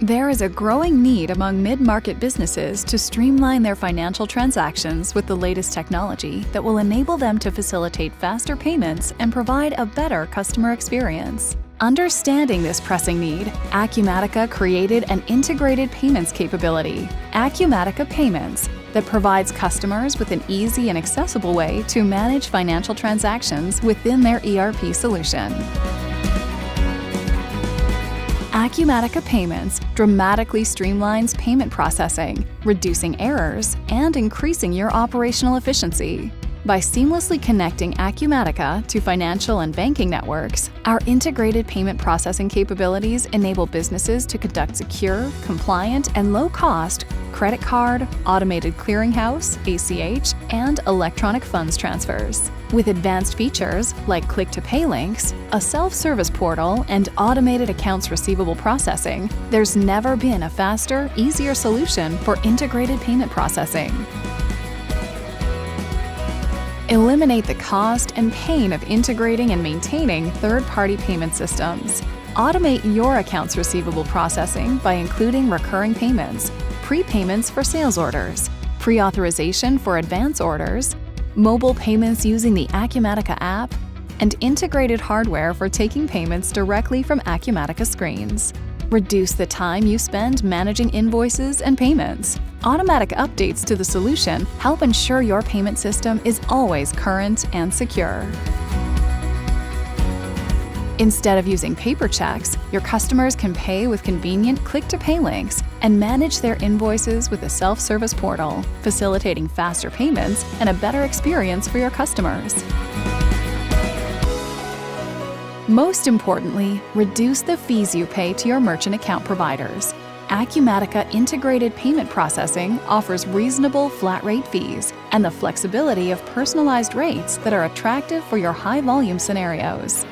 There is a growing need among mid-market businesses to streamline their financial transactions with the latest technology that will enable them to facilitate faster payments and provide a better customer experience. Understanding this pressing need, Acumatica created an integrated payments capability, Acumatica Payments, that provides customers with an easy and accessible way to manage financial transactions within their ERP solution. Acumatica Payments dramatically streamlines payment processing, reducing errors, and increasing your operational efficiency. By seamlessly connecting Acumatica to financial and banking networks, our integrated payment processing capabilities enable businesses to conduct secure, compliant, and low-cost credit card, automated clearinghouse, ACH, and electronic funds transfers. With advanced features like click-to-pay links, a self-service portal, and automated accounts receivable processing, there's never been a faster, easier solution for integrated payment processing. Eliminate the cost and pain of integrating and maintaining third-party payment systems. Automate your accounts receivable processing by including recurring payments, prepayments for sales orders, pre-authorization for advance orders, mobile payments using the Acumatica app, and integrated hardware for taking payments directly from Acumatica screens. Reduce the time you spend managing invoices and payments. Automatic updates to the solution help ensure your payment system is always current and secure. Instead of using paper checks, your customers can pay with convenient click-to-pay links and manage their invoices with a self-service portal, facilitating faster payments and a better experience for your customers. Most importantly, reduce the fees you pay to your merchant account providers. Acumatica Integrated Payment Processing offers reasonable flat-rate fees and the flexibility of personalized rates that are attractive for your high-volume scenarios.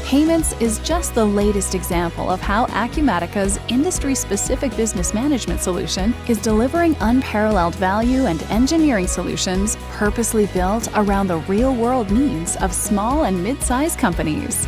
Payments is just the latest example of how Acumatica's industry-specific business management solution is delivering unparalleled value and engineering solutions purposely built around the real-world needs of small and mid-sized companies.